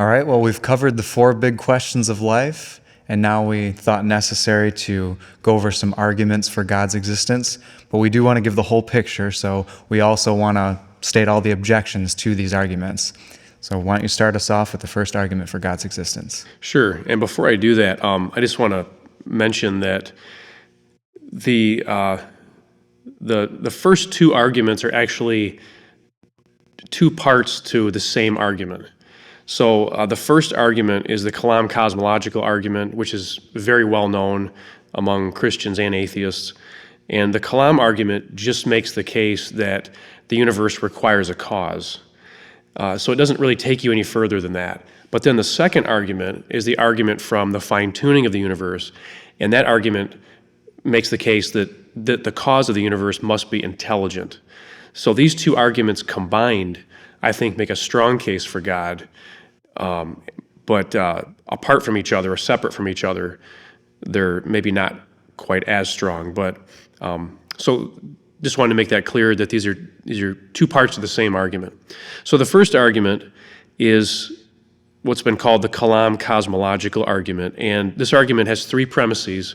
All right, well, we've covered the four big questions of life, and now we thought necessary to go over some arguments for God's existence. But we do want to give the whole picture, so we also want to state all the objections to these arguments. So why don't you start us off with the first argument for God's existence? Sure. And before I do that, I just want to mention that the first two arguments are actually two parts to the same argument. So the first argument is the Kalam cosmological argument, which is very well known among Christians and atheists. And the Kalam argument just makes the case that the universe requires a cause. So it doesn't really take you any further than that. But then the second argument is the argument from the fine-tuning of the universe, and that argument makes the case that the cause of the universe must be intelligent. So these two arguments combined, I think, make a strong case for God, but apart from each other or separate from each other, they're maybe not quite as strong. But so just wanted to make that clear that these are two parts of the same argument. So the first argument is what's been called the Kalam cosmological argument, and this argument has three premises,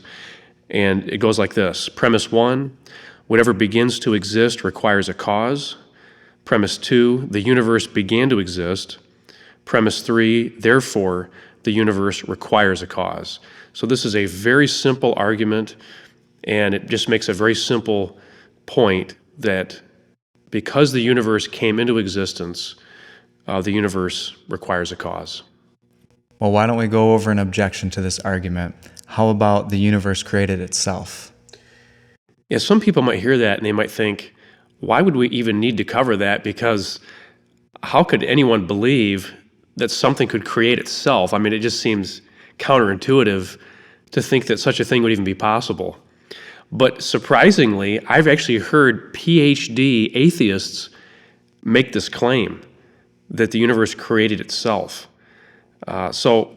and it goes like this. Premise 1, whatever begins to exist requires a cause. Premise 2, the universe began to exist. Premise 3, therefore, the universe requires a cause. So this is a very simple argument, and it just makes a very simple point that because the universe came into existence, the universe requires a cause. Well, why don't we go over an objection to this argument? How about the universe created itself? Yeah, some people might hear that and they might think, why would we even need to cover that? Because how could anyone believe that something could create itself? I mean, it just seems counterintuitive to think that such a thing would even be possible. But surprisingly, I've actually heard PhD atheists make this claim that the universe created itself. So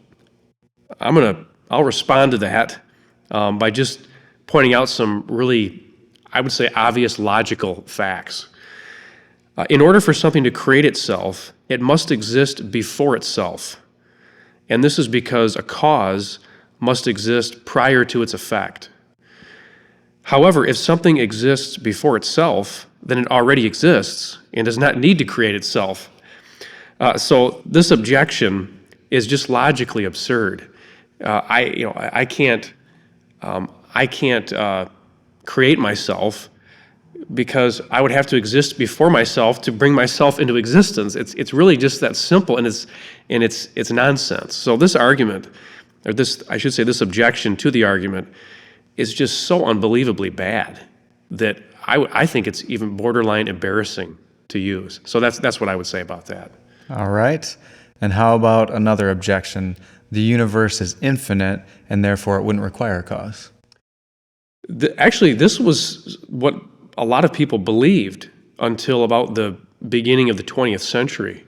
I'll respond to that by just pointing out some really, I would say, obvious logical facts. In order for something to create itself, it must exist before itself. And this is because a cause must exist prior to its effect. However, if something exists before itself, then it already exists and does not need to create itself. So this objection is just logically absurd. I can't create myself because I would have to exist before myself to bring myself into existence. It's really just that simple, and it's nonsense. So this argument, or this objection to the argument, is just so unbelievably bad that I think it's even borderline embarrassing to use. So that's what I would say about that. All right. And how about another objection? The universe is infinite, and therefore it wouldn't require a cause. Actually, this was what a lot of people believed until about the beginning of the 20th century.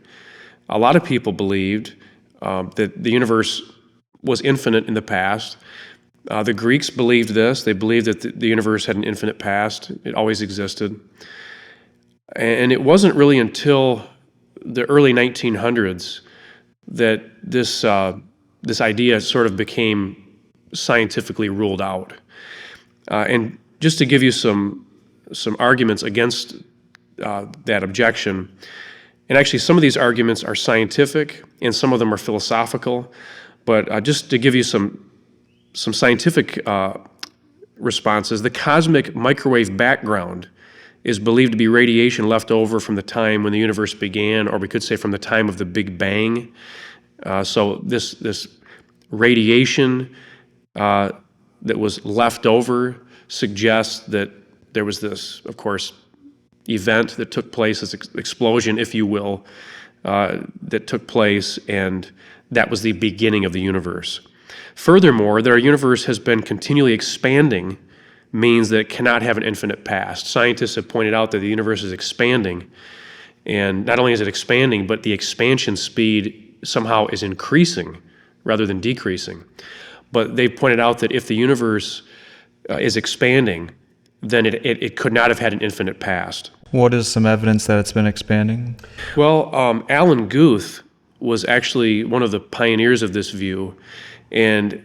A lot of people believed that the universe was infinite in the past. The Greeks believed this. They believed that the universe had an infinite past. It always existed. And it wasn't really until the early 1900s that this idea sort of became scientifically ruled out. And just to give you some arguments against that objection, and actually some of these arguments are scientific and some of them are philosophical, but just to give you some scientific responses, the cosmic microwave background is believed to be radiation left over from the time when the universe began, or we could say from the time of the Big Bang. So this radiation that was left over suggests that there was this, of course, event that took place, this explosion, if you will, that took place, and that was the beginning of the universe. Furthermore, that our universe has been continually expanding means that it cannot have an infinite past. Scientists have pointed out that the universe is expanding, and not only is it expanding, but the expansion speed somehow is increasing rather than decreasing. But they've pointed out that if the universe is expanding, then it could not have had an infinite past. What is some evidence that it's been expanding? Well, Alan Guth was actually one of the pioneers of this view. And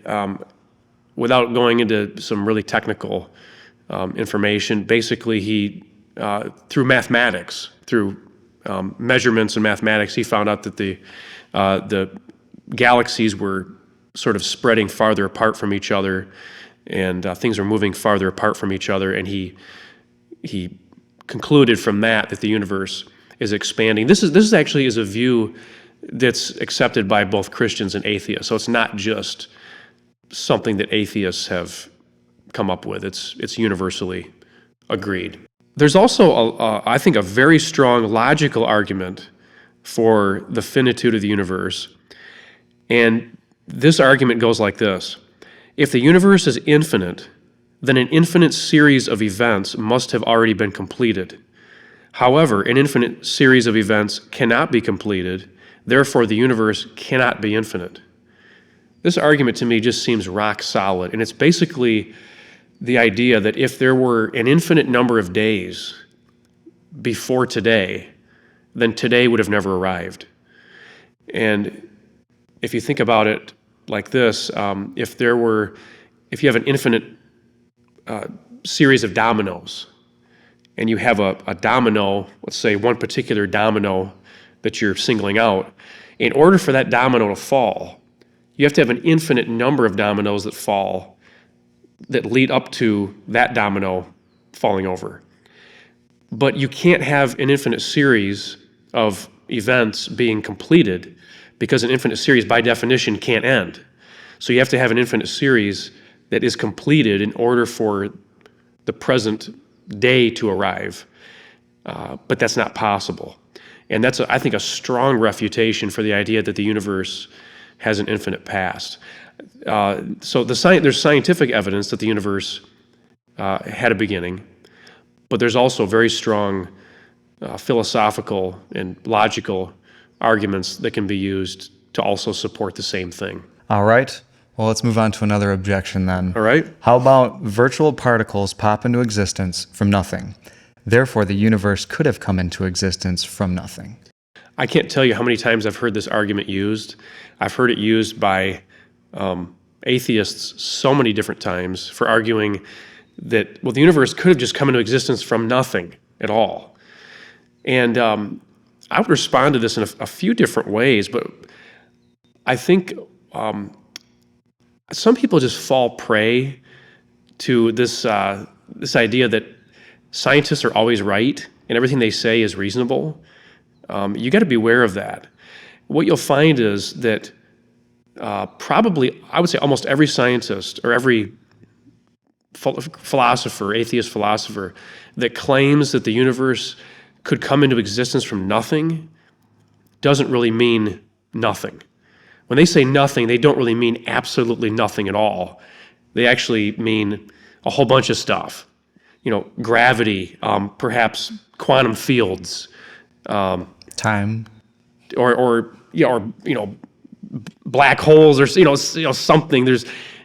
without going into some really technical information, basically he, through mathematics, through measurements and mathematics, he found out that the galaxies were sort of spreading farther apart from each other, and things were moving farther apart from each other, and he concluded from that the universe is expanding. This is actually is a view that's accepted by both Christians and atheists. So it's not just something that atheists have come up with. It's universally agreed. There's also, I think, a very strong logical argument for the finitude of the universe. And this argument goes like this. If the universe is infinite, then an infinite series of events must have already been completed. However, an infinite series of events cannot be completed, therefore the universe cannot be infinite. This argument to me just seems rock solid, and it's basically the idea that if there were an infinite number of days before today, then today would have never arrived. And if you think about it like this, if you have an infinite series of dominoes, and you have a domino, let's say one particular domino that you're singling out, in order for that domino to fall, you have to have an infinite number of dominoes that fall that lead up to that domino falling over. But you can't have an infinite series of events being completed because an infinite series by definition can't end. So you have to have an infinite series that is completed in order for the present day to arrive. But that's not possible. And that's, I think, a strong refutation for the idea that the universe has an infinite past. So there's scientific evidence that the universe had a beginning, but there's also very strong philosophical and logical arguments that can be used to also support the same thing. All right. Well, let's move on to another objection then. All right. How about virtual particles pop into existence from nothing? Therefore, the universe could have come into existence from nothing. I can't tell you how many times I've heard this argument used. I've heard it used by atheists so many different times for arguing that, well, the universe could have just come into existence from nothing at all. And I would respond to this in a few different ways, but I think some people just fall prey to this idea that scientists are always right and everything they say is reasonable. You got to be aware of that. What you'll find is that probably, I would say almost every scientist or every philosopher, atheist philosopher, that claims that the universe could come into existence from nothing doesn't really mean nothing. When they say nothing, they don't really mean absolutely nothing at all. They actually mean a whole bunch of stuff. Gravity, perhaps quantum fields, time, or black holes, or something.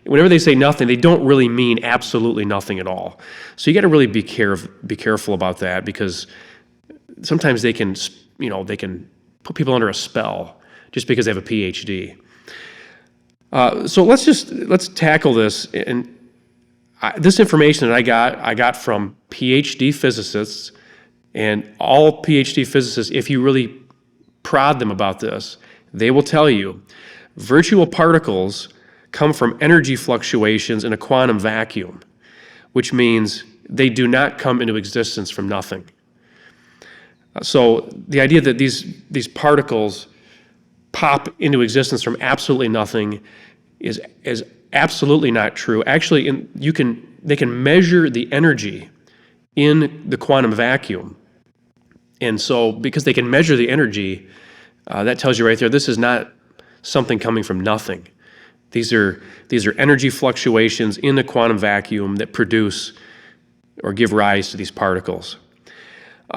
Whenever they say nothing, they don't really mean absolutely nothing at all. So you got to really be careful about that, because sometimes they can put people under a spell just because they have a PhD. So let's tackle this. And this information that I got from PhD physicists, and all PhD physicists, if you really prod them about this, they will tell you virtual particles come from energy fluctuations in a quantum vacuum, which means they do not come into existence from nothing. So the idea that these particles pop into existence from absolutely nothing is absolutely not true. Actually, they can measure the energy in the quantum vacuum. And so because they can measure the energy, that tells you right there, this is not something coming from nothing. These are energy fluctuations in the quantum vacuum that produce or give rise to these particles.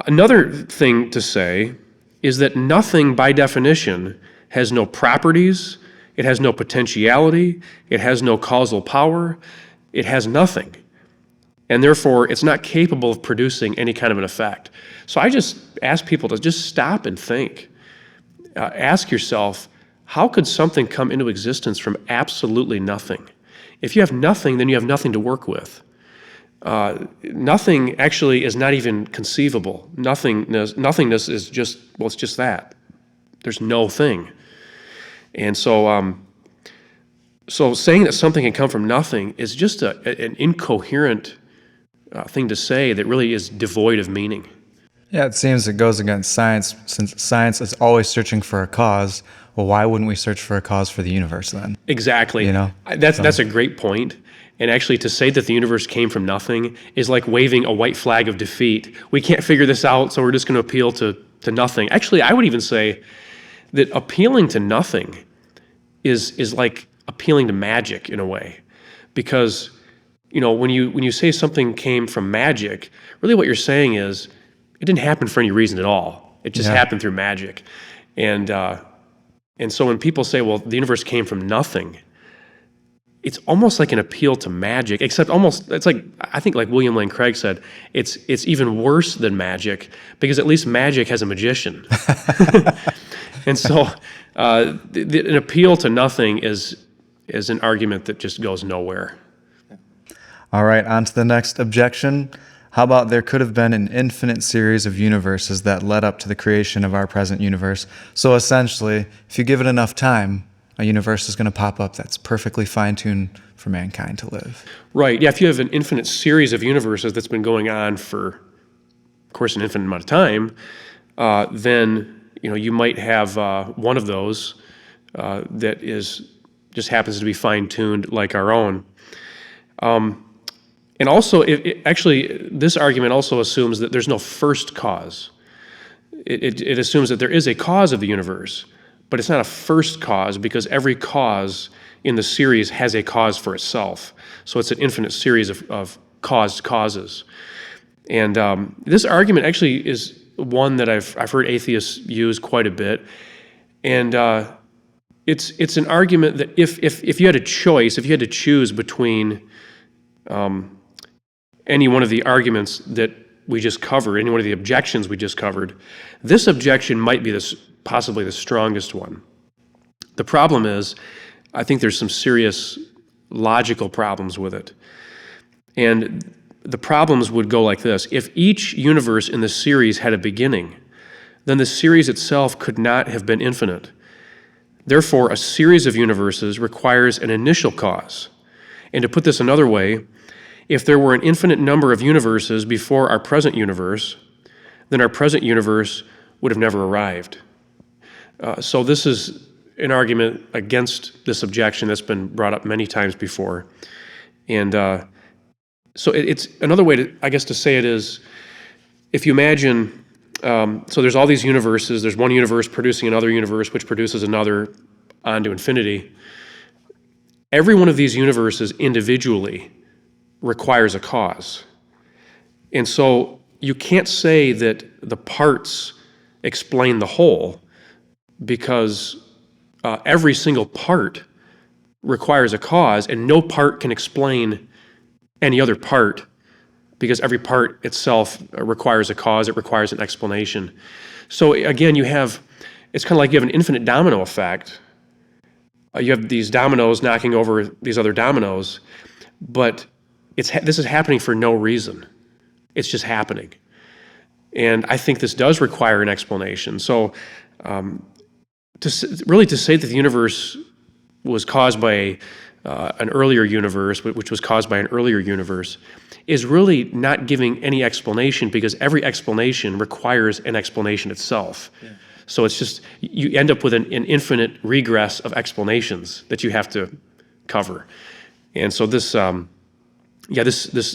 Another thing to say is that nothing by definition has no properties, it has no potentiality, it has no causal power, it has nothing. And therefore, it's not capable of producing any kind of an effect. So I just ask people to just stop and think. ask yourself, how could something come into existence from absolutely nothing? If you have nothing, then you have nothing to work with. Nothing actually is not even conceivable. Nothingness is just, well, it's just that. There's no thing. And so saying that something can come from nothing is just an incoherent thing to say that really is devoid of meaning. Yeah, it seems it goes against science. Since science is always searching for a cause, well, why wouldn't we search for a cause for the universe then? Exactly. That's a great point. And actually, to say that the universe came from nothing is like waving a white flag of defeat. We can't figure this out, so we're just going to appeal to nothing. Actually, I would even say that appealing to nothing is like appealing to magic in a way, because when you say something came from magic, really what you're saying is it didn't happen for any reason at all. It just happened through magic, and so when people say, well, the universe came from nothing, it's almost like an appeal to magic, except it's like, I think like William Lane Craig said, it's even worse than magic, because at least magic has a magician. And so an appeal to nothing is an argument that just goes nowhere. All right, on to the next objection. How about there could have been an infinite series of universes that led up to the creation of our present universe? So essentially, if you give it enough time, a universe is going to pop up that's perfectly fine-tuned for mankind to live. Right. Yeah, if you have an infinite series of universes that's been going on for, of course, an infinite amount of time, then you might have one of those that just happens to be fine-tuned like our own. And also, actually, this argument also assumes that there's no first cause. It assumes that there is a cause of the universe, but it's not a first cause, because every cause in the series has a cause for itself. So it's an infinite series of caused causes. And this argument actually is one that I've heard atheists use quite a bit. And it's an argument that if you had a choice, if you had to choose between any one of the arguments that we just covered, any one of the objections we just covered, this objection might be possibly the strongest one. The problem is, I think there's some serious logical problems with it. And the problems would go like this. If each universe in the series had a beginning, then the series itself could not have been infinite. Therefore, a series of universes requires an initial cause. And to put this another way, if there were an infinite number of universes before our present universe, then our present universe would have never arrived. So this is an argument against this objection that's been brought up many times before. And so it's another way to say it is, if you imagine, so there's all these universes, there's one universe producing another universe, which produces another on to infinity. Every one of these universes individually requires a cause. And so you can't say that the parts explain the whole, because every single part requires a cause, and no part can explain any other part, because every part itself requires a cause, it requires an explanation. So again, it's kind of like you have an infinite domino effect. You have these dominoes knocking over these other dominoes, but this is happening for no reason. It's just happening. And I think this does require an explanation. So to say that the universe was caused by an earlier universe, which was caused by an earlier universe, is really not giving any explanation, because every explanation requires an explanation itself. Yeah. So it's just, you end up with an infinite regress of explanations that you have to cover. And so this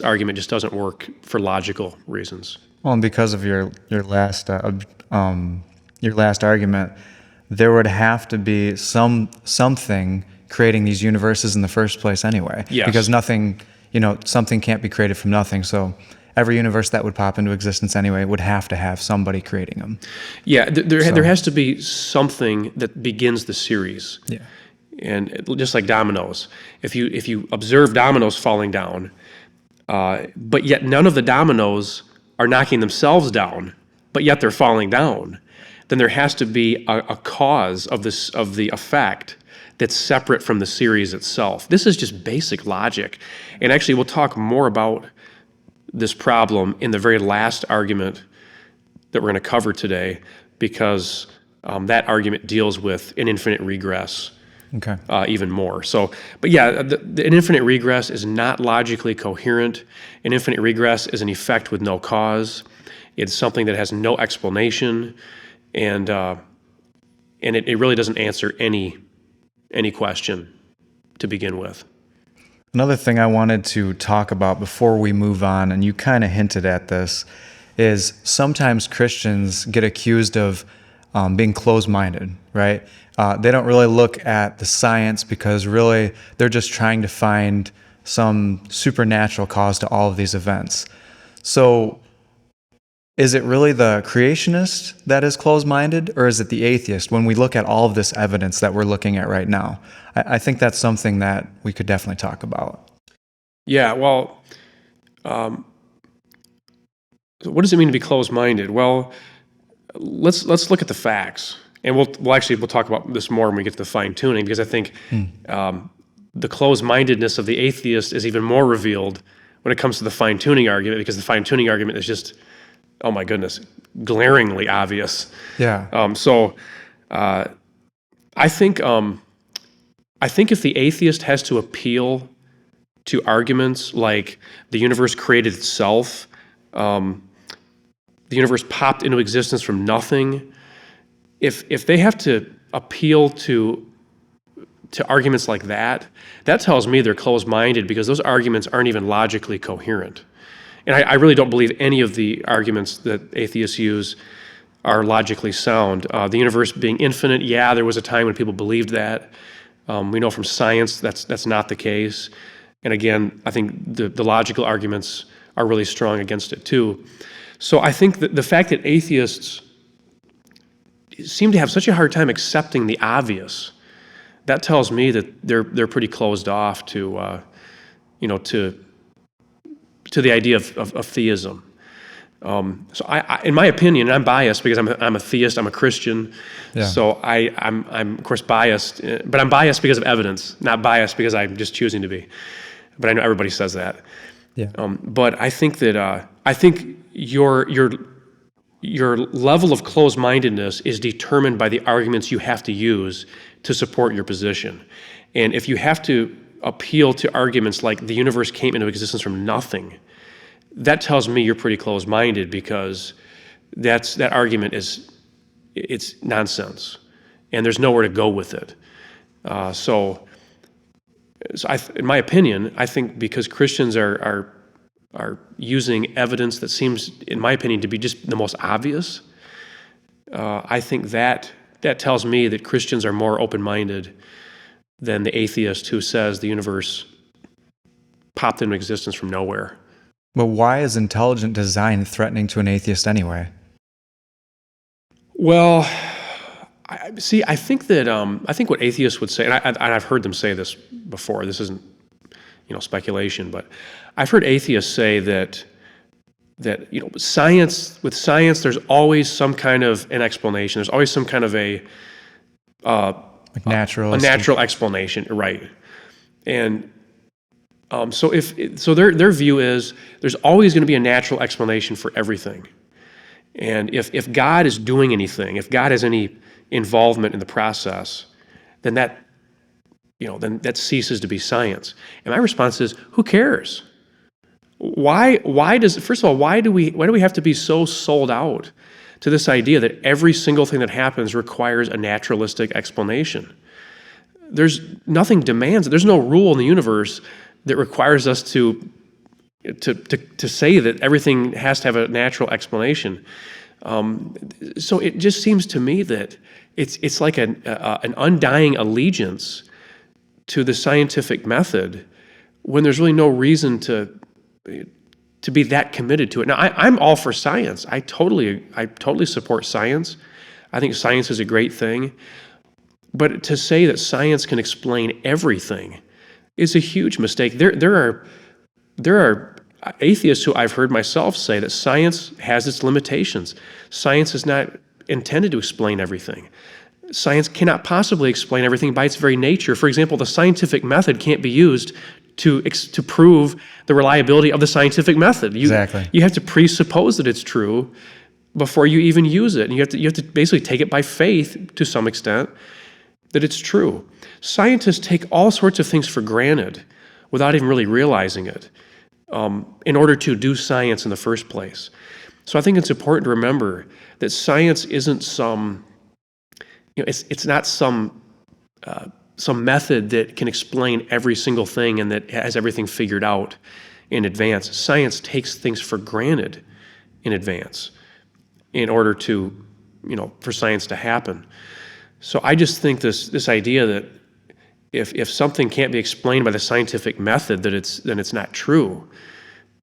argument just doesn't work for logical reasons. Well, and because of your last argument, there would have to be something creating these universes in the first place anyway. Yes. Because something can't be created from nothing. So every universe that would pop into existence anyway would have to have somebody creating them. Yeah, there has to be something that begins the series. Yeah. And just like dominoes, if you observe dominoes falling down, but yet none of the dominoes are knocking themselves down, but yet they're falling down, then there has to be a cause of the effect that's separate from the series itself. This is just basic logic. And actually, we'll talk more about this problem in the very last argument that we're going to cover today, because that argument deals with an infinite regress Okay. even more. So, but yeah, an infinite regress is not logically coherent. An infinite regress is an effect with no cause. It's something that has no explanation, and it really doesn't answer any question to begin with. Another thing I wanted to talk about before we move on, and you kind of hinted at this, is sometimes Christians get accused of being closed-minded, right? They don't really look at the science because really they're just trying to find some supernatural cause to all of these events. So is it really the creationist that is closed-minded, or is it the atheist when we look at all of this evidence that we're looking at right now? I think that's something that we could definitely talk about. Yeah, well, what does it mean to be closed-minded? Well, let's look at the facts, and we'll talk about this more when we get to the fine-tuning, because I think the closed-mindedness of the atheist is even more revealed when it comes to the fine-tuning argument, because the fine-tuning argument is just, oh my goodness, glaringly obvious. Yeah. I think if the atheist has to appeal to arguments like the universe created itself, the universe popped into existence from nothing, if they have to appeal to arguments like that, that tells me they're closed-minded, because those arguments aren't even logically coherent. And I really don't believe any of the arguments that atheists use are logically sound. The universe being infinite, yeah, there was a time when people believed that. We know from science that's not the case. And again, I think the logical arguments are really strong against it too. So I think that the fact that atheists seem to have such a hard time accepting the obvious, that tells me that they're pretty closed off to the idea of theism. So I, in my opinion, and I'm biased because I'm a theist, I'm a Christian, Yeah. so I'm of course biased, but I'm biased because of evidence, not biased because I'm just choosing to be. But I know everybody says that. Yeah. But I think that your level of closed-mindedness is determined by the arguments you have to use to support your position. And if you have to appeal to arguments like the universe came into existence from nothing, that tells me you're pretty closed-minded, because that argument it's nonsense, and there's nowhere to go with it. So in my opinion, I think because Christians are using evidence that seems, in my opinion, to be just the most obvious, I think that tells me that Christians are more open-minded than the atheist who says the universe popped into existence from nowhere. But why is intelligent design threatening to an atheist anyway? Well, I think that I think what atheists would say, and I've heard them say this before. This isn't speculation, but I've heard atheists say that science, there's always some kind of an explanation. There's always some kind of a natural explanation, right? And so their view is there's always going to be a natural explanation for everything. And if God is doing anything, if God has any involvement in the process, then that ceases to be science. And my response is, who cares? Why do we have to be so sold out to this idea that every single thing that happens requires a naturalistic explanation? There's nothing demands it. There's no rule in the universe that requires us to say that everything has to have a natural explanation. So it just seems to me that it's like an undying allegiance to the scientific method when there's really no reason to be that committed to it. Now, I'm all for science. I totally support science. I think science is a great thing. But to say that science can explain everything is a huge mistake. There are atheists who I've heard myself say that science has its limitations. Science is not intended to explain everything. Science cannot possibly explain everything by its very nature. For example, the scientific method can't be used to prove the reliability of the scientific method. Exactly. You have to presuppose that it's true before you even use it. And you have to basically take it by faith to some extent that it's true. Scientists take all sorts of things for granted without even really realizing it in order to do science in the first place. So I think it's important to remember that science isn't it's not some method that can explain every single thing and that has everything figured out in advance. Science takes things for granted in advance in order to, for science to happen. So I just think this idea that if something can't be explained by the scientific method, then it's not true,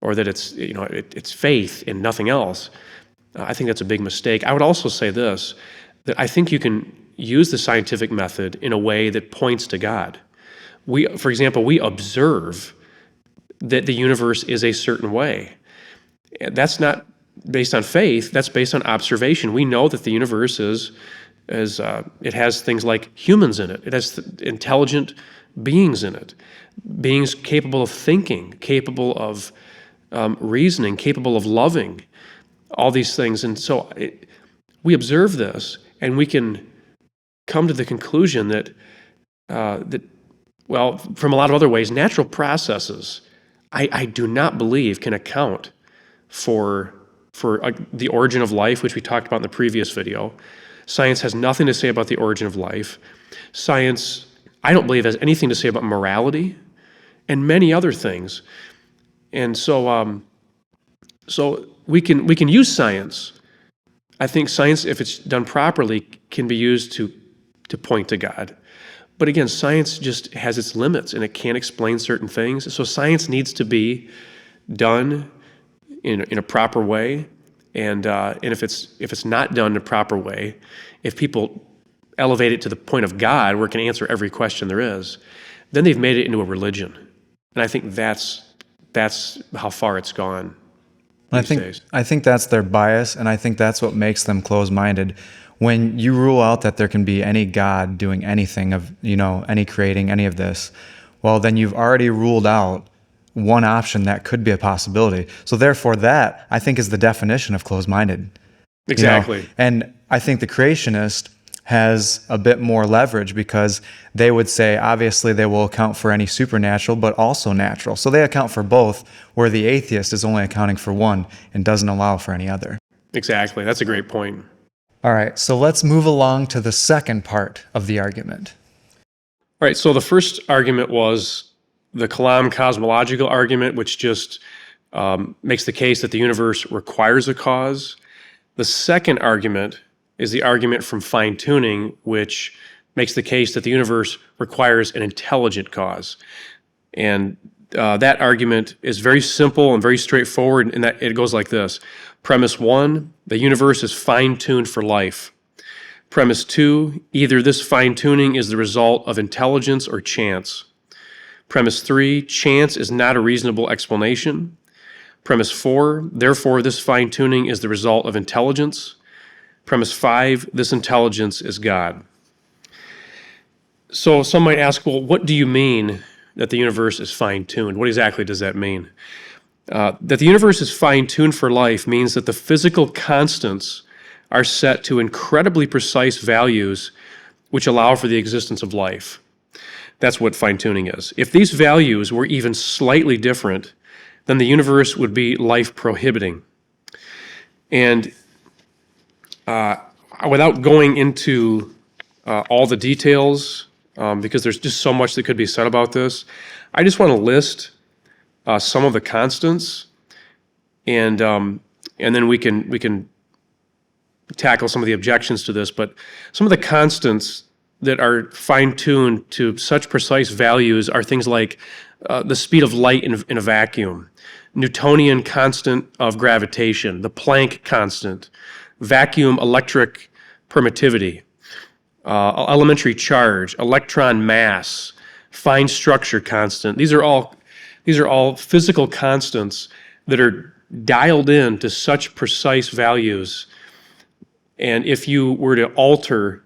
or that it's faith and nothing else. I think that's a big mistake. I would also say this, that I think you can use the scientific method in a way that points to God. For example, we observe that the universe is a certain way. That's not based on faith, that's based on observation. We know that the universe it has things like humans in it. It has intelligent beings in it, beings capable of thinking, capable of reasoning, capable of loving, all these things. And so we observe this, and we can come to the conclusion that from a lot of other ways, natural processes, I do not believe can account for the origin of life, which we talked about in the previous video. Science has nothing to say about the origin of life. Science, I don't believe, has anything to say about morality and many other things. And so we can use science. I think science, if it's done properly, can be used to point to God. But again, science just has its limits, and it can't explain certain things. So science needs to be done in a proper way. And if it's not done in a proper way, if people elevate it to the point of God, where it can answer every question there is, then they've made it into a religion. And I think that's how far it's gone these days. I think that's their bias, and I think that's what makes them closed-minded. When you rule out that there can be any God doing anything of, any creating any of this, well, then you've already ruled out one option that could be a possibility. So therefore that, I think, is the definition of closed-minded. Exactly. And I think the creationist has a bit more leverage, because they would say, obviously, they will account for any supernatural, but also natural. So they account for both, where the atheist is only accounting for one and doesn't allow for any other. Exactly. That's a great point. All right, so let's move along to the second part of the argument. All right, so the first argument was the Kalam cosmological argument, which just makes the case that the universe requires a cause. The second argument is the argument from fine-tuning, which makes the case that the universe requires an intelligent cause. And that argument is very simple and very straightforward, and that it goes like this. Premise 1, the universe is fine-tuned for life. Premise 2, either this fine-tuning is the result of intelligence or chance. Premise 3, chance is not a reasonable explanation. Premise 4, therefore this fine-tuning is the result of intelligence. Premise 5, this intelligence is God. So some might ask, well, what do you mean that the universe is fine-tuned? What exactly does that mean? That the universe is fine-tuned for life means that the physical constants are set to incredibly precise values which allow for the existence of life. That's what fine-tuning is. If these values were even slightly different, then the universe would be life-prohibiting. And without going into all the details, because there's just so much that could be said about this, I just want to list some of the constants, and then we can tackle some of the objections to this. But some of the constants that are fine-tuned to such precise values are things like the speed of light in a vacuum, Newtonian constant of gravitation, the Planck constant, vacuum electric permittivity, elementary charge, electron mass, fine structure constant. These are all physical constants that are dialed in to such precise values And if you were to alter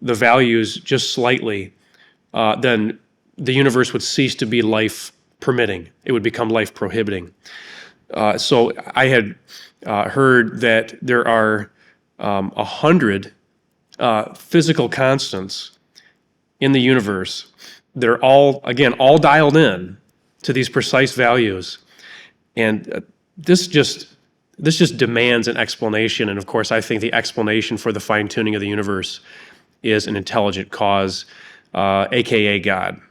the values just slightly, then the universe would cease to be life permitting. It would become life prohibiting. So I had heard that there are 100 physical constants in the universe. They're all, again, all dialed in to these precise values. And this just demands an explanation. And of course, I think the explanation for the fine-tuning of the universe is an intelligent cause, aka God.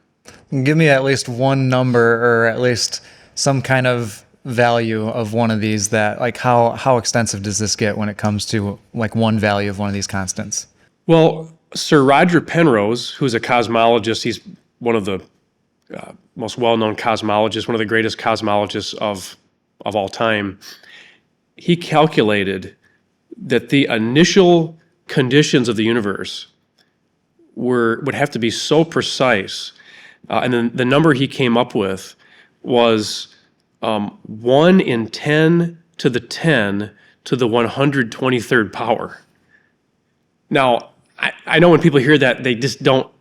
Give me at least one number or at least some kind of value of one of these that, like, how extensive does this get when it comes to like one value of one of these constants? Well, Sir Roger Penrose, who's a cosmologist, he's one of the most well-known cosmologists, one of the greatest cosmologists of all time. He calculated that the initial conditions of the universe would have to be so precise, and then the number he came up with was 1 in 10 to the 10 to the 123rd power. Now, I know when people hear that, they just don't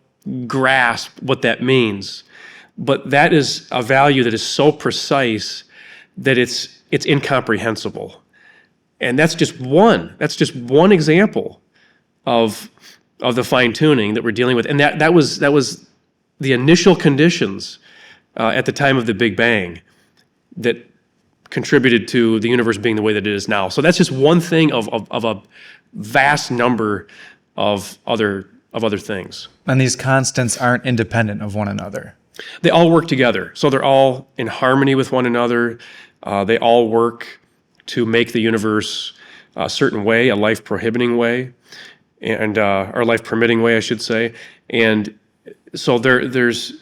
grasp what that means, but that is a value that is so precise that it's incomprehensible. And that's just one example of the fine-tuning that we're dealing with. And that was the initial conditions at the time of the Big Bang that contributed to the universe being the way that it is now. So that's just one thing of a vast number of other things. And these constants aren't independent of one another. They all work together. So they're all in harmony with one another. They all work to make the universe a certain way, a life-prohibiting way, and or life-permitting way, I should say. And so there's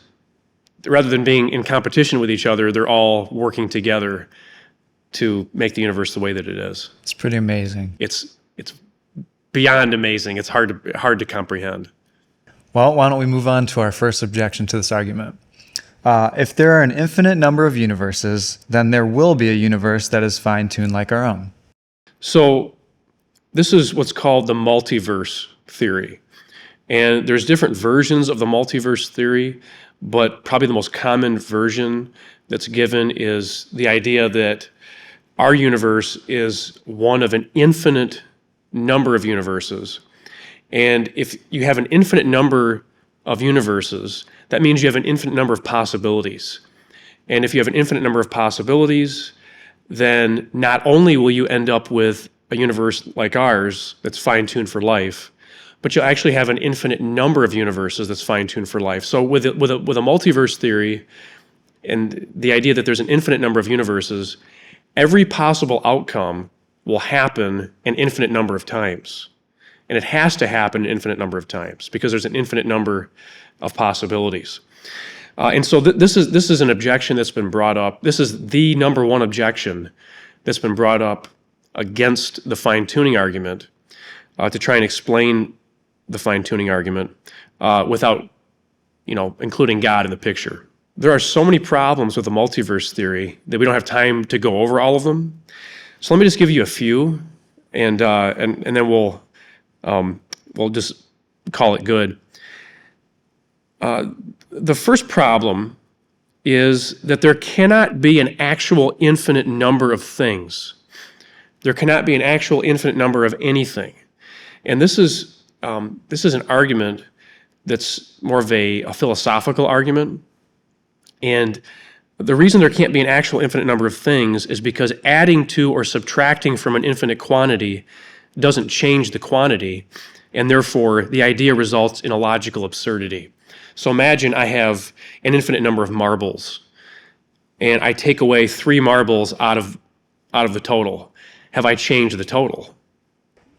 rather than being in competition with each other, they're all working together to make the universe the way that it is. It's pretty amazing. It's beyond amazing. It's hard to comprehend. Well, why don't we move on to our first objection to this argument? If there are an infinite number of universes, then there will be a universe that is fine-tuned like our own. So this is what's called the multiverse theory. And there's different versions of the multiverse theory, but probably the most common version that's given is the idea that our universe is one of an infinite number of universes. And if you have an infinite number of universes, that means you have an infinite number of possibilities. And if you have an infinite number of possibilities, then not only will you end up with a universe like ours that's fine-tuned for life, but you'll actually have an infinite number of universes that's fine-tuned for life. So with a multiverse theory and the idea that there's an infinite number of universes, every possible outcome will happen an infinite number of times. And it has to happen an infinite number of times because there's an infinite number of possibilities. And so this is an objection that's been brought up. This is the number one objection that's been brought up against the fine-tuning argument to try and explain the fine-tuning argument without, including God in the picture. There are so many problems with the multiverse theory that we don't have time to go over all of them. So let me just give you a few, and then we'll just call it good. The first problem is that there cannot be an actual infinite number of things. There cannot be an actual infinite number of anything. And this is an argument that's more of a philosophical argument. And the reason there can't be an actual infinite number of things is because adding to or subtracting from an infinite quantity doesn't change the quantity, and therefore the idea results in a logical absurdity. So imagine I have an infinite number of marbles, and I take away 3 marbles out of the total. Have I changed the total?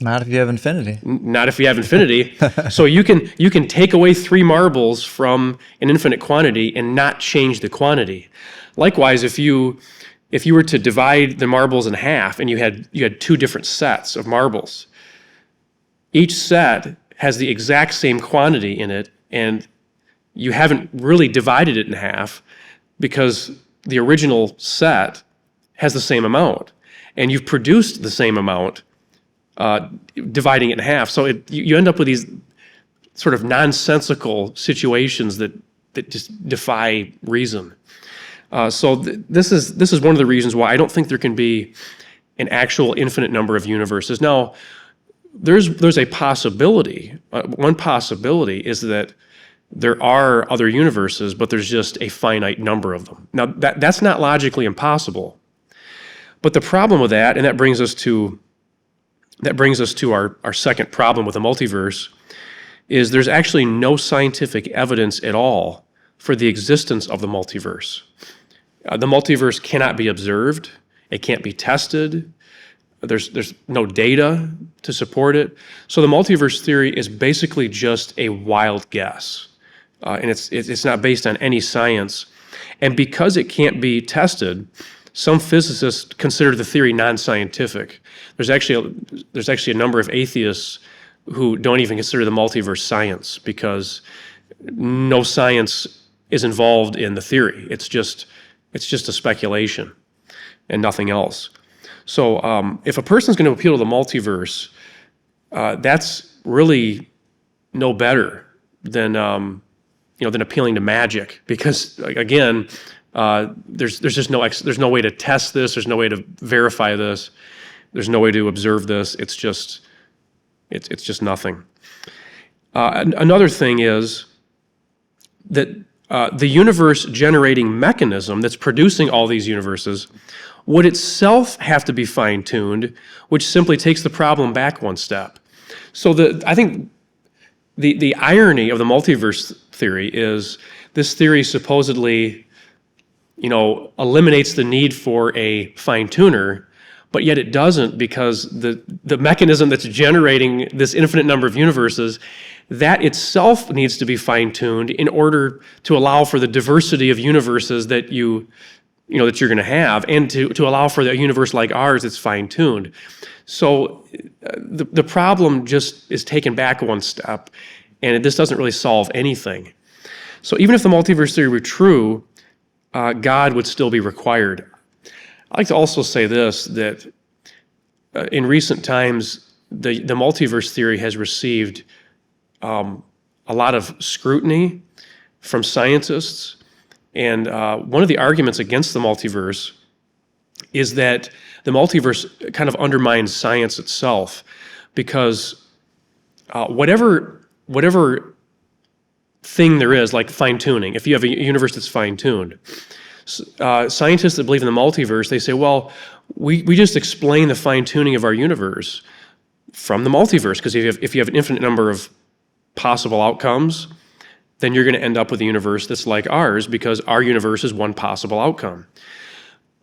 Not if you have infinity. Not if you have infinity. So you can take away 3 marbles from an infinite quantity and not change the quantity. Likewise, if you were to divide the marbles in half and you had 2 different sets of marbles, each set has the exact same quantity in it, and you haven't really divided it in half because the original set has the same amount, and you've produced the same amount dividing it in half. So you end up with these sort of nonsensical situations that just defy reason. This is one of the reasons why I don't think there can be an actual infinite number of universes. Now, there's a possibility. One possibility is that there are other universes, but there's just a finite number of them. Now, that's not logically impossible. But the problem with that, and that brings us to our second problem with the multiverse, is there's actually no scientific evidence at all for the existence of the multiverse. The multiverse cannot be observed. It can't be tested. There's no data to support it. So the multiverse theory is basically just a wild guess. And it's not based on any science. And because it can't be tested, some physicists consider the theory non-scientific. There's actually a number of atheists who don't even consider the multiverse science because no science is involved in the theory. It's just a speculation and nothing else. So if a person's going to appeal to the multiverse, that's really no better than appealing to magic, because again, there's just no way to test this. There's no way to verify this. There's no way to observe this. It's just nothing. Another thing is that the universe generating mechanism that's producing all these universes would itself have to be fine-tuned, which simply takes the problem back one step. So I think the irony of the multiverse theory is this theory supposedly, eliminates the need for a fine-tuner, but yet it doesn't, because the mechanism that's generating this infinite number of universes, that itself needs to be fine-tuned in order to allow for the diversity of universes that you're going to have, and to allow for a universe like ours that's fine-tuned. So the problem just is taken back one step, and this doesn't really solve anything. So even if the multiverse theory were true, God would still be required. I'd like to also say this, that in recent times, the multiverse theory has received a lot of scrutiny from scientists. And one of the arguments against the multiverse is that the multiverse kind of undermines science itself, because whatever thing there is, like fine-tuning, if you have a universe that's fine-tuned, scientists that believe in the multiverse, they say, well, we just explain the fine-tuning of our universe from the multiverse, because if you have an infinite number of possible outcomes, then you're going to end up with a universe that's like ours, because our universe is one possible outcome.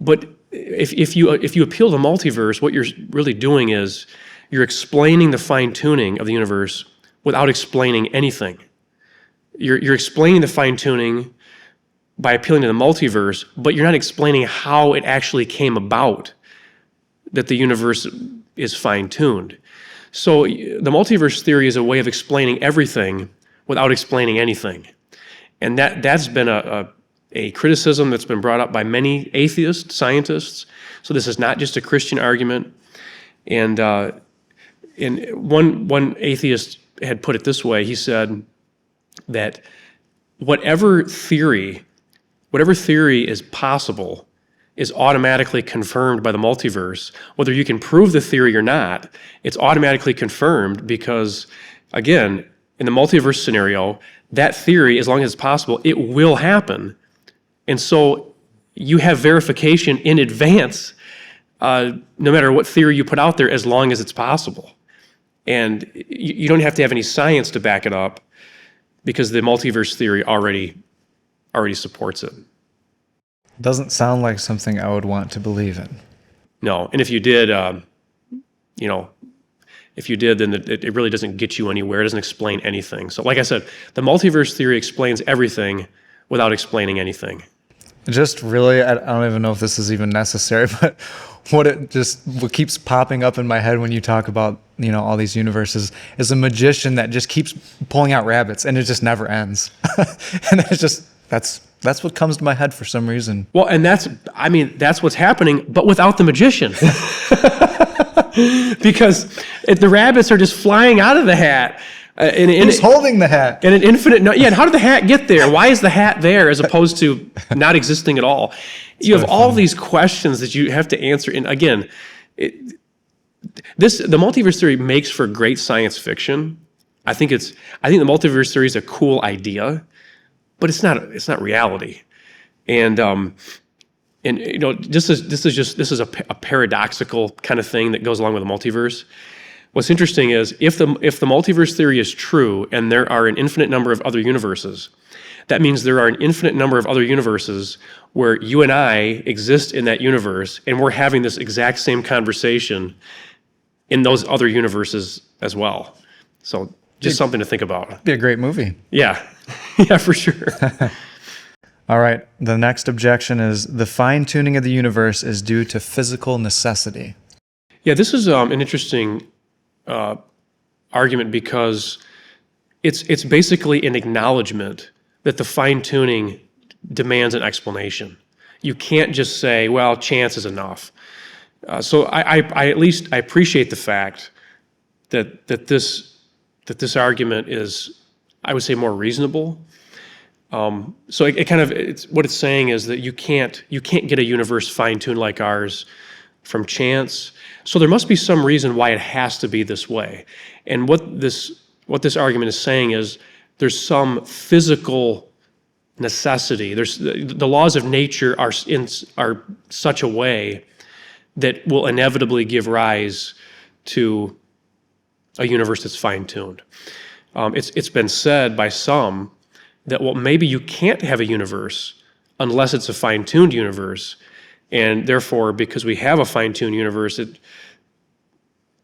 But if you appeal to the multiverse, what you're really doing is you're explaining the fine-tuning of the universe without explaining anything. You're explaining the fine-tuning by appealing to the multiverse, but you're not explaining how it actually came about that the universe is fine-tuned. So the multiverse theory is a way of explaining everything without explaining anything. And that's been a criticism that's been brought up by many atheist scientists. So this is not just a Christian argument. And one atheist had put it this way. He said that whatever theory is possible is automatically confirmed by the multiverse. Whether you can prove the theory or not, it's automatically confirmed because, again, in the multiverse scenario, that theory, as long as it's possible, it will happen. And so you have verification in advance, no matter what theory you put out there, as long as it's possible. And you don't have to have any science to back it up, because the multiverse theory already supports it. Doesn't sound like something I would want to believe in. No, and if you did, then it really doesn't get you anywhere. It doesn't explain anything. So like I said, the multiverse theory explains everything without explaining anything. Just really, I don't even know if this is even necessary, but what keeps popping up in my head when you talk about, all these universes is a magician that just keeps pulling out rabbits, and it just never ends. And that's That's what comes to my head for some reason. Well, and that's what's happening, but without the magician. Because the rabbits are just flying out of the hat. Who's holding the hat? And an infinite, and how did the hat get there? Why is the hat there as opposed to not existing at all? You have all these questions that you have to answer. And again, the multiverse theory makes for great science fiction. I think the multiverse theory is a cool idea, but it's not reality. And this is a paradoxical kind of thing that goes along with the multiverse. What's interesting is if the multiverse theory is true and there are an infinite number of other universes, that means there are an infinite number of other universes where you and I exist in that universe, and we're having this exact same conversation in those other universes as well. So just something to think about. It'd be a great movie. Yeah, yeah, for sure. All right. The next objection is the fine-tuning of the universe is due to physical necessity. Yeah, this is an interesting argument because it's basically an acknowledgement that the fine-tuning demands an explanation. You can't just say, well, chance is enough. So I at least appreciate the fact that this argument is, I would say, more reasonable. So what it's saying is that you can't get a universe fine-tuned like ours from chance. So there must be some reason why it has to be this way. And what this argument is saying is there's some physical necessity. There's the laws of nature are such a way that will inevitably give rise to a universe that's fine-tuned. It's been said by some that, well, maybe you can't have a universe unless it's a fine-tuned universe, and therefore, because we have a fine-tuned universe,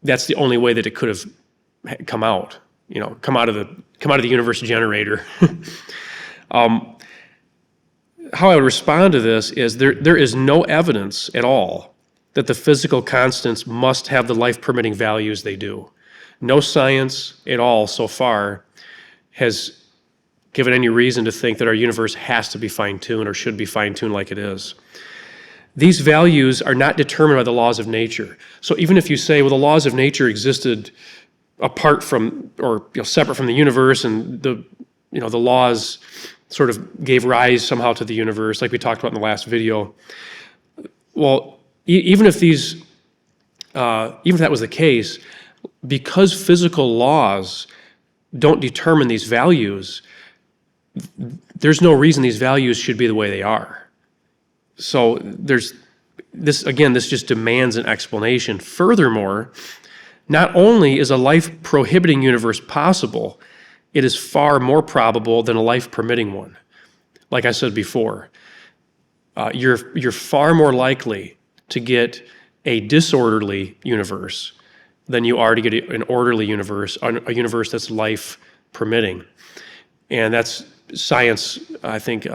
that's the only way that it could have come out. Come out of the universe generator. How I would respond to this is there is no evidence at all that the physical constants must have the life-permitting values they do. No science at all so far has given any reason to think that our universe has to be fine-tuned or should be fine-tuned like it is. These values are not determined by the laws of nature. So even if you say, well, the laws of nature existed apart from or separate from the universe, and the laws sort of gave rise somehow to the universe, like we talked about in the last video. Well, even if that was the case, because physical laws don't determine these values, there's no reason these values should be the way they are. So this just demands an explanation. Furthermore, not only is a life-prohibiting universe possible, it is far more probable than a life-permitting one. Like I said before, you're far more likely to get a disorderly universe than you are to get an orderly universe, a universe that's life-permitting. And that's science, I think,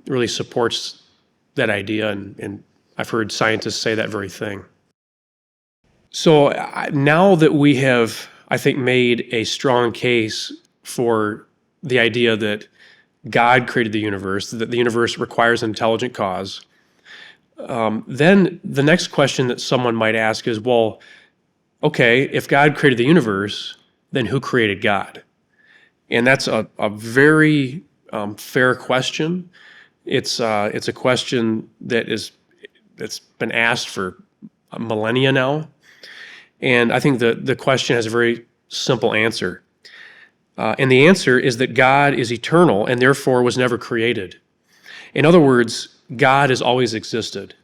really supports that idea, and I've heard scientists say that very thing. So now that we have, I think, made a strong case for the idea that God created the universe, that the universe requires an intelligent cause, then the next question that someone might ask is, well, okay, if God created the universe, then who created God? And that's a very fair question. It's a question that's been asked for millennia now, and I think the question has a very simple answer. And the answer is that God is eternal and therefore was never created. In other words, God has always existed.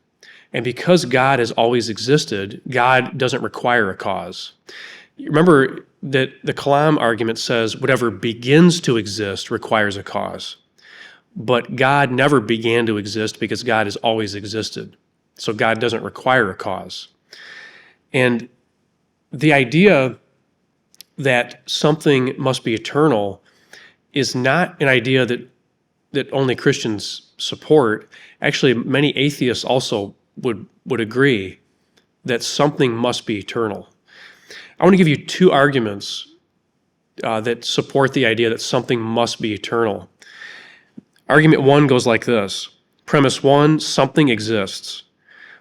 And because God has always existed, God doesn't require a cause. Remember that the Kalam argument says whatever begins to exist requires a cause. But God never began to exist because God has always existed. So God doesn't require a cause. And the idea that something must be eternal is not an idea that only Christians support. Actually, many atheists also would agree that something must be eternal. I want to give you two arguments that support the idea that something must be eternal. Argument 1 goes like this. Premise 1, something exists.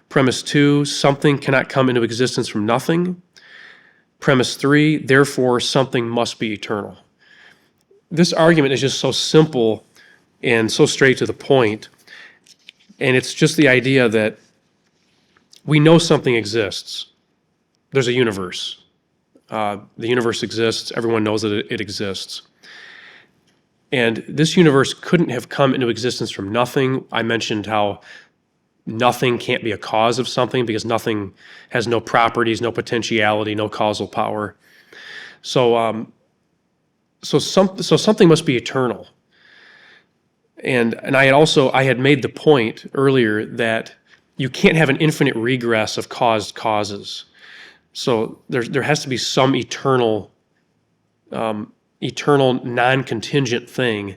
Premise 2, something cannot come into existence from nothing. Premise 3, therefore something must be eternal. This argument is just so simple and so straight to the point. And it's just the idea that we know something exists. There's a universe. The universe exists. Everyone knows that it exists. And this universe couldn't have come into existence from nothing. I mentioned how nothing can't be a cause of something because nothing has no properties, no potentiality, no causal power. So something must be eternal. And I had made the point earlier that you can't have an infinite regress of caused causes. So there has to be some eternal non-contingent thing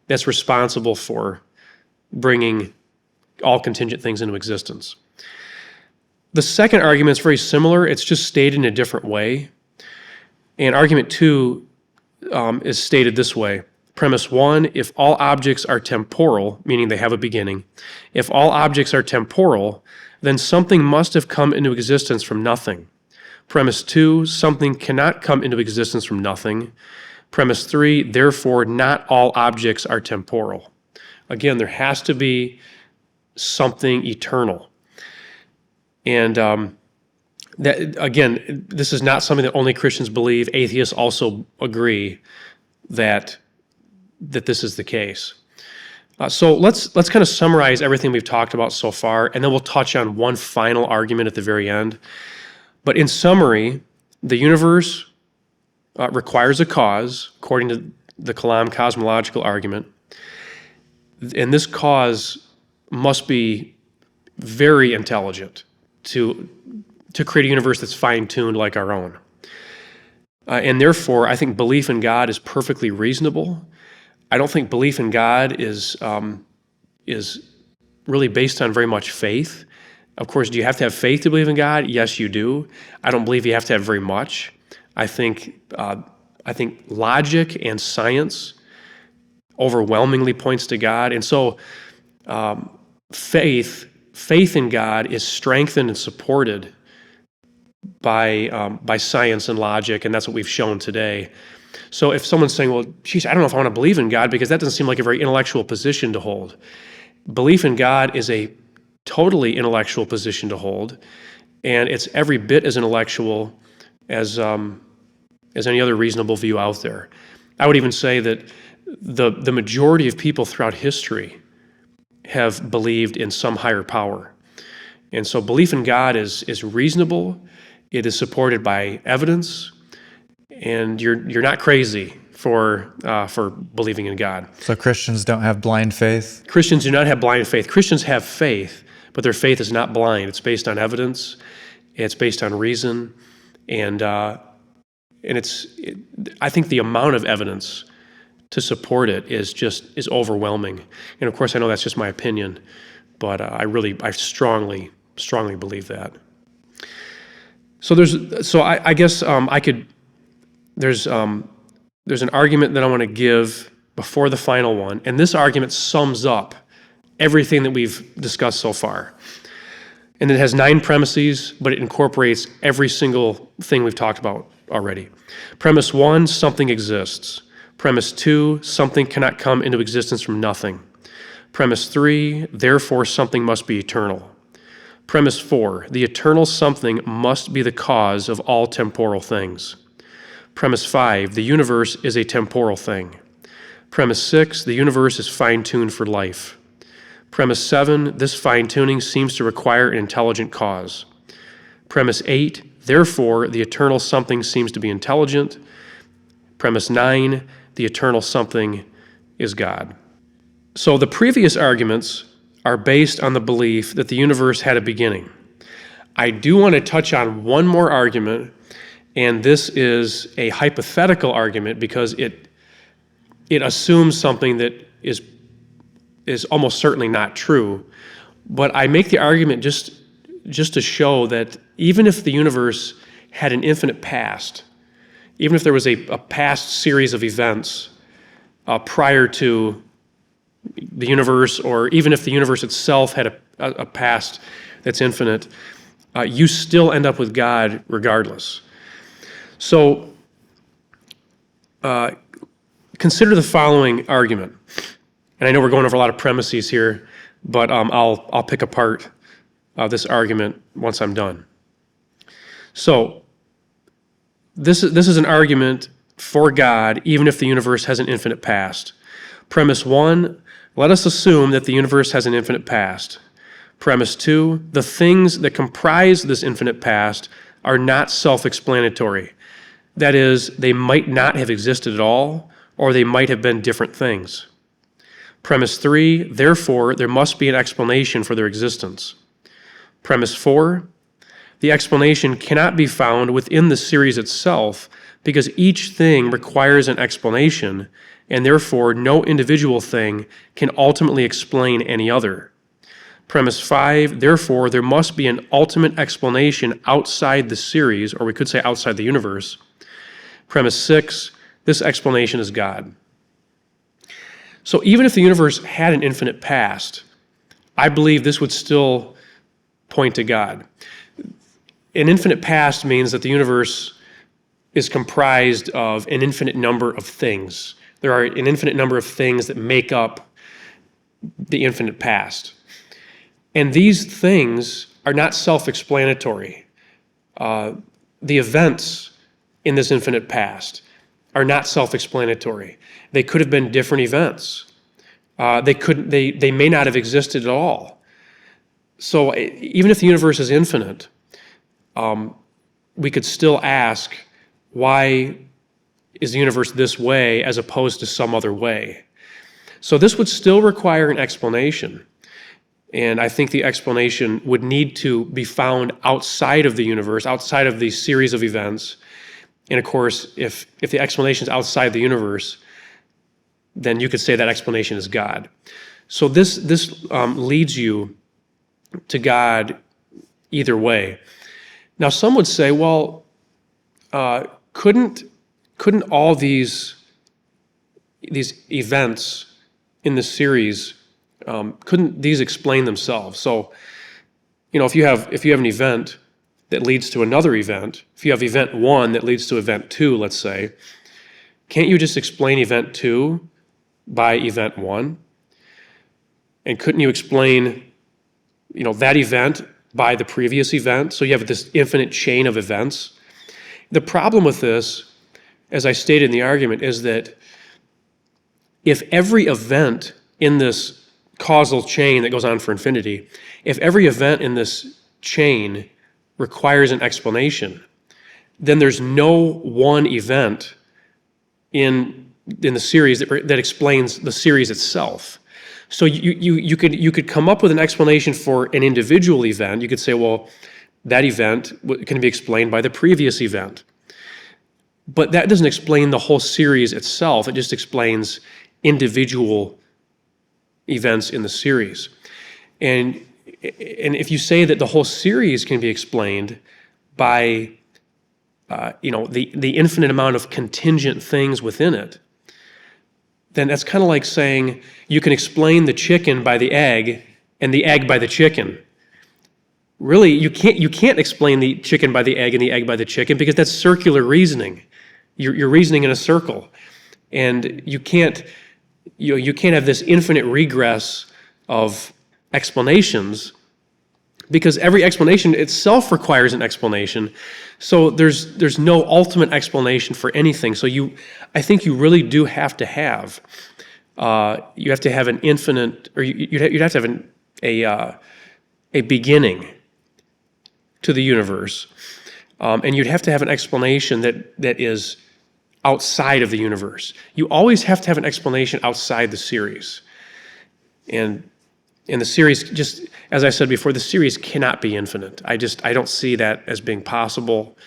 that's responsible for bringing all contingent things into existence. The second argument is very similar. It's just stated in a different way. And argument 2 is stated this way. Premise 1, if all objects are temporal, meaning they have a beginning, if all objects are temporal, then something must have come into existence from nothing. Premise 2, something cannot come into existence from nothing. Premise 3, therefore not all objects are temporal. Again, there has to be something eternal. And this is not something that only Christians believe. Atheists also agree that this is the case. So let's kind of summarize everything we've talked about so far, and then we'll touch on one final argument at the very end. But in summary, the universe requires a cause, according to the Kalam cosmological argument, and this cause must be very intelligent to create a universe that's fine-tuned like our own. And therefore, I think belief in God is perfectly reasonable. I don't think belief in God is really based on very much faith. Of course, do you have to have faith to believe in God? Yes, you do. I don't believe you have to have very much. I think logic and science overwhelmingly points to God, and so faith in God is strengthened and supported by science and logic, and that's what we've shown today. So if someone's saying, well, geez, I don't know if I want to believe in God because that doesn't seem like a very intellectual position to hold. Belief in God is a totally intellectual position to hold, and it's every bit as intellectual as any other reasonable view out there. I would even say that the majority of people throughout history have believed in some higher power. And so belief in God is reasonable, it is supported by evidence, and you're not crazy for believing in God. So Christians don't have blind faith? Christians do not have blind faith. Christians have faith, but their faith is not blind. It's based on evidence, it's based on reason, and I think the amount of evidence to support it is overwhelming. And of course, I know that's just my opinion, but I strongly believe that. So I guess there's an argument that I want to give before the final one, and this argument sums up everything that we've discussed so far. And it has 9 premises, but it incorporates every single thing we've talked about already. Premise 1, something exists. Premise 2, something cannot come into existence from nothing. Premise 3, therefore something must be eternal. Premise 4, the eternal something must be the cause of all temporal things. Premise 5, the universe is a temporal thing. Premise 6, the universe is fine-tuned for life. Premise 7, this fine-tuning seems to require an intelligent cause. Premise 8, therefore, the eternal something seems to be intelligent. Premise 9, the eternal something is God. So the previous arguments are based on the belief that the universe had a beginning. I do want to touch on one more argument, and this is a hypothetical argument because it assumes something that is almost certainly not true. But I make the argument just to show that even if the universe had an infinite past, even if there was a past series of events prior to the universe, or even if the universe itself had a past that's infinite, you still end up with God regardless. So consider the following argument. And I know we're going over a lot of premises here, but I'll pick apart this argument once I'm done. So this is an argument for God, even if the universe has an infinite past. Premise 1, let us assume that the universe has an infinite past. Premise 2, the things that comprise this infinite past are not self-explanatory. That is, they might not have existed at all, or they might have been different things. Premise 3, therefore, there must be an explanation for their existence. Premise 4, the explanation cannot be found within the series itself because each thing requires an explanation, and therefore no individual thing can ultimately explain any other. Premise 5, therefore, there must be an ultimate explanation outside the series, or we could say outside the universe. Premise 6, this explanation is God. So even if the universe had an infinite past, I believe this would still point to God. An infinite past means that the universe is comprised of an infinite number of things. There are an infinite number of things that make up the infinite past. And these things are not self-explanatory. The events in this infinite past are not self-explanatory. They could have been different events. They may not have existed at all. So even if the universe is infinite, we could still ask, why is the universe this way as opposed to some other way? So this would still require an explanation. And I think the explanation would need to be found outside of the universe, outside of the series of events. And of course, if the explanation is outside the universe, then you could say that explanation is God. So this leads you to God either way. Now, some would say, well, couldn't all these events in the series, couldn't these explain themselves? So, if you have an event that leads to another event, if you have event 1 that leads to event 2, let's say, can't you just explain event 2 by event 1? And couldn't you explain, that event by the previous event? So you have this infinite chain of events. The problem with this, as I stated in the argument, is that if every event in this causal chain that goes on for infinity, if every event in this chain requires an explanation, then there's no one event in the series that explains the series itself. So you could come up with an explanation for an individual event. You could say, well, that event can be explained by the previous event. But that doesn't explain the whole series itself. It just explains individual events in the series. And if you say that the whole series can be explained by the infinite amount of contingent things within it, then that's kind of like saying you can explain the chicken by the egg and the egg by the chicken. Really, you can't explain the chicken by the egg and the egg by the chicken because that's circular reasoning. You're reasoning in a circle, and you can't have this infinite regress of explanations because every explanation itself requires an explanation. So there's no ultimate explanation for anything. So I think you really do have to have you have to have an infinite, or you'd have to have a beginning to the universe, and you'd have to have an explanation that is outside of the universe. You always have to have an explanation outside the series, and the series, just as I said before, the series cannot be infinite. I don't see that as being possible,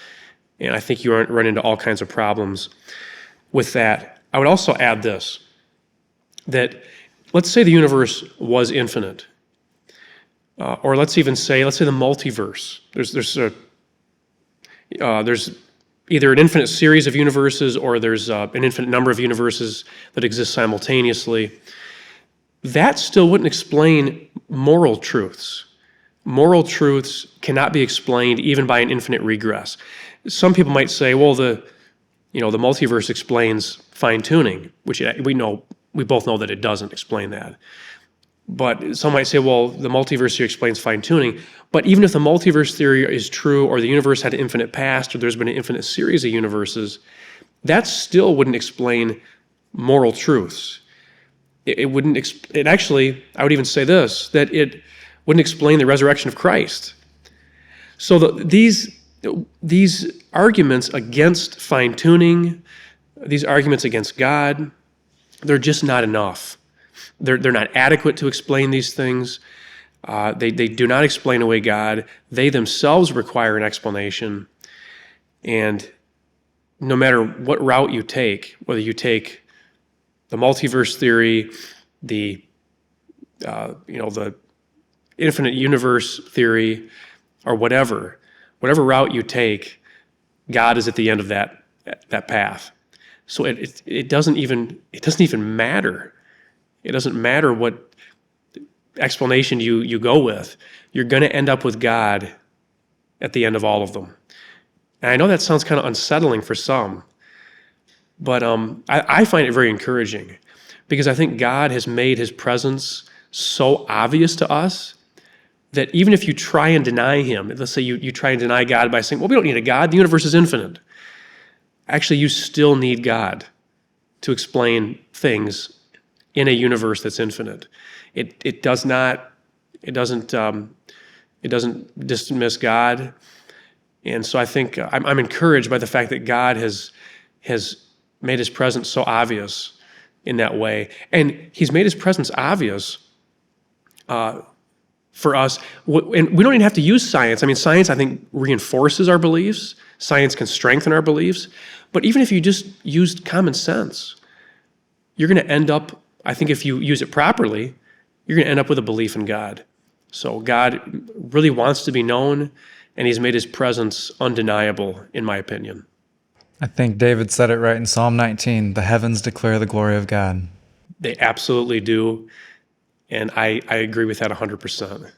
and I think you run into all kinds of problems with that. I would also add this, that let's say the universe was infinite, or let's say the multiverse. There's either an infinite series of universes or there's an infinite number of universes that exist simultaneously. that still wouldn't explain moral truths. Moral truths cannot be explained even by an infinite regress. Some people might say, well, the multiverse explains fine-tuning, which we both know that it doesn't explain that. But some might say, well, the multiverse here explains fine-tuning. But even if the multiverse theory is true, or the universe had an infinite past, or there's been an infinite series of universes, that still wouldn't explain moral truths. It wouldn't. I would even say this, that it wouldn't explain the resurrection of Christ. So these arguments against fine-tuning, these arguments against God, they're just not enough. They're not adequate to explain these things. They do not explain away God. They themselves require an explanation. And no matter what route you take, whether you take the multiverse theory, the infinite universe theory, or whatever route you take, God is at the end of that path. So it doesn't even matter. It doesn't matter what explanation you go with. You're going to end up with God at the end of all of them. And I know that sounds kind of unsettling for some, but I find it very encouraging, because I think God has made his presence so obvious to us that even if you try and deny him, let's say you try and deny God by saying, well, we don't need a God, the universe is infinite. Actually, you still need God to explain things in a universe that's infinite. It doesn't dismiss God. And so I think I'm encouraged by the fact that God has made his presence so obvious in that way. And he's made his presence obvious for us. And we don't even have to use science. I mean, science, I think, reinforces our beliefs. Science can strengthen our beliefs. But even if you just used common sense, you're going to end up, I think if you use it properly, you're going to end up with a belief in God. So God really wants to be known, and he's made his presence undeniable, in my opinion. I think David said it right in Psalm 19, the heavens declare the glory of God. They absolutely do, and I agree with that 100%.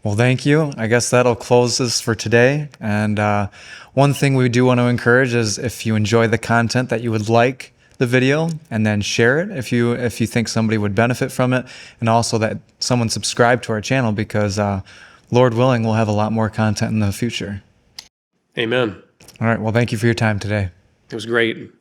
Well, thank you. I guess that'll close this for today. And one thing we do want to encourage is, if you enjoy the content, that you would like the video and then share it if you think somebody would benefit from it, and also that someone subscribe to our channel, because Lord willing, we'll have a lot more content in the future. Amen. All right. Well, thank you for your time today. It was great.